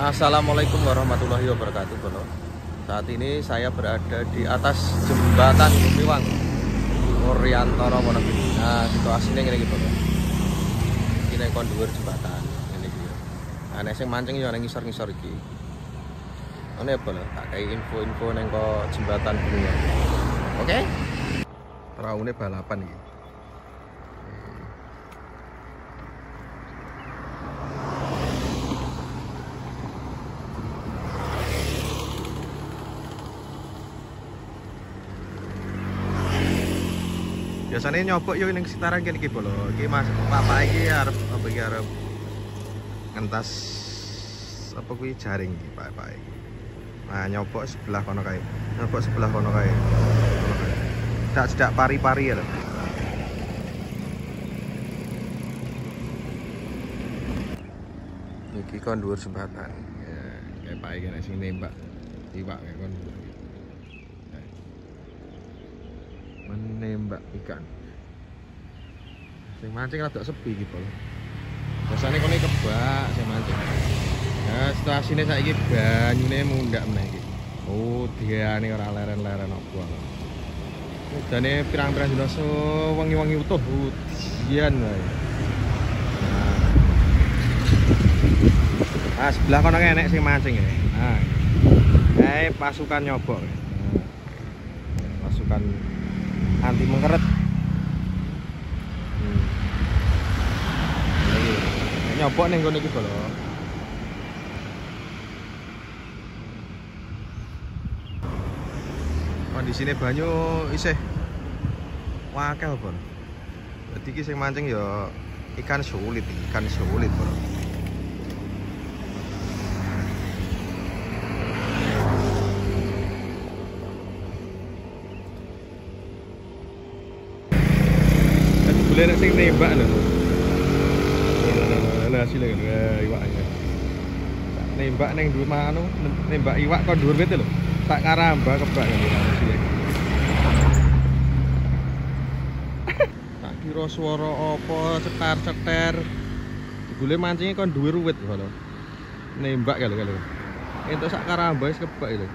Assalamualaikum warahmatullahi wabarakatuh, Bro. Saat ini saya berada di atas jembatan Gumiwang Oriantoro Wonogiri. Nah, situasinya gini gitu, Bro. Ini kon dhuwur jembatan ini iki. Ana sing mancing ya nang ngisor-ngisor iki. Ono apa lho? Tak kei info-info nang kok jembatan Gumiwang. Oke? Peraune balapan iki. Biasanya nyobok yo ning sekitaran kene iki lho. Iki Mas Bapak iki arep apa iki arep ngentas apa kuwi jaring iki Pak iki. Nah, nyobok sebelah kono kae. Nyobok sebelah kono kae. Cedak pari-pari ya lho. Iki kon dhuwur jembatan. Ya, kayak Pak iki nek sing nembak iwak kayak kon. Menembak ikan. Sing mancing rada sepi gitu loh. Biasane kene kebak sing mancing. Nah, situasine saiki banyune mundhak meneh iki. Oh, diane ora leren-leren opo. Udane pirang-pirang dina wengi-wengi utuh ujian wae. Nah, sebelah kono enek sing mancing ya. Nah. Pasukan nyobok. Nah. Pasukan anti mengkeret. Nyobok ning kono iki lho. Kondisine banyu isih wakeh apa. Dadi iki sing mancing ya ikan sulit, Bro. Nek sing nembak lho. Lah hasilnya kan iwak ya. Nembak ning dhuwur anu, nembak iwak kok dhuwur wit lho. Tak karamba kebak kan hasilnya. Tak kira swara apa cetar-ceter. Jebule mancingnya kon dhuwur wit lho. Nembak kali. Entuk sak karamba wis kebak lho.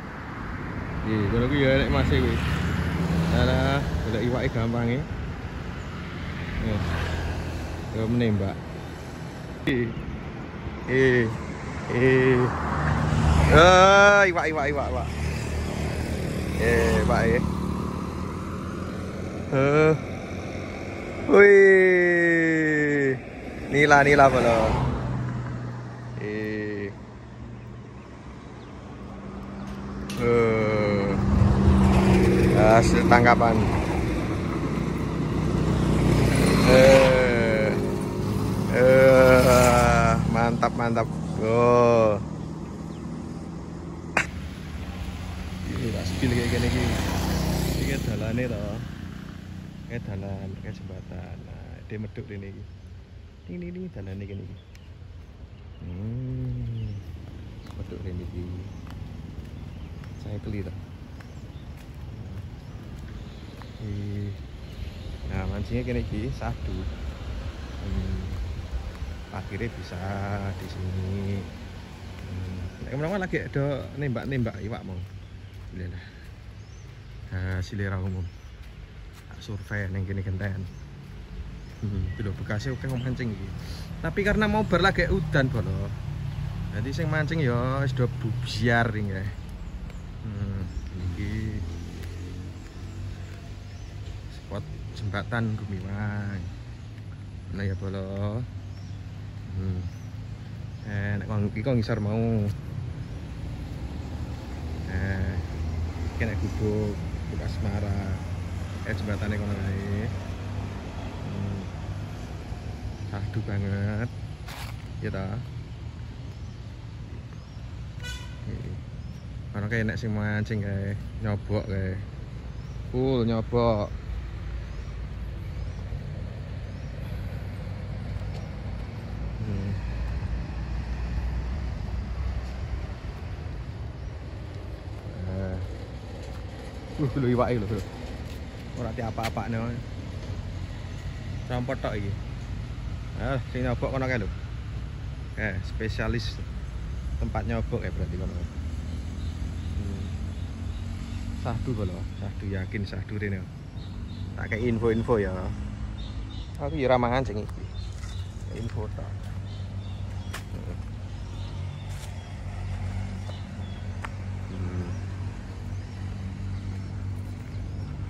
Nggih, ngono kuwi ya nek masih kuwi. Alah, golek iwake gampang e. Ya menembak. Iwak. Pak. Wih. Nila bolo. Hasil tangkapan. Mantap. Oh. Ini tak spill kayak gini iki. Iki dalane to. Kayak dalan, kayak jembatan. Nah, dia meduk rene iki. Ini dalane kene iki. Meduk rene iki. Saya keli to. Nah, mancingnya kene iki sadu. Akhirnya bisa di sini. Kemana lagi ada nembak iwak mau. Lihat. Hasilnya umum. Survei neng kene genten. Bilo bekasnya oke mancing iki. Tapi karena mau berlagi udan bolo. Jadi sing mancing ya wis do bubiar iki. Iki spot jembatan Gumiwang. Nah ya bolo. Nek iki ngisor mau. Kena gubuk Asmara. Jembatane kono kae. Sadu banget. Ya ta. Ono kae nek sing mancing kae, nyobok kae. Full nyobok. Lho iwake lho. Ora apa-apane. Rampot tok iki. Sing nyobok kono kae lho. Spesialis. tempat nyogok ya berarti kono. Sahdu kalau, sahdu yakin sahdu rene. Tak kayak info-info ya. Aku ya ramahan sing iki. Info tok.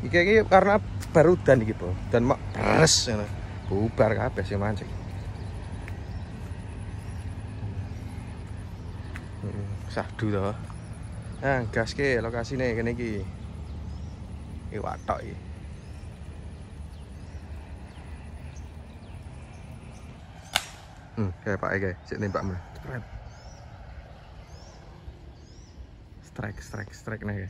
Iki karena baru dan iki, Po. Dan mak beres ngono. Bubar kabeh sing mancing. Sahdu to. Nah, gas ke lokasine kene iki. Iki watok iki. Kayak Pak Ege, sik nembak men. Strike nih.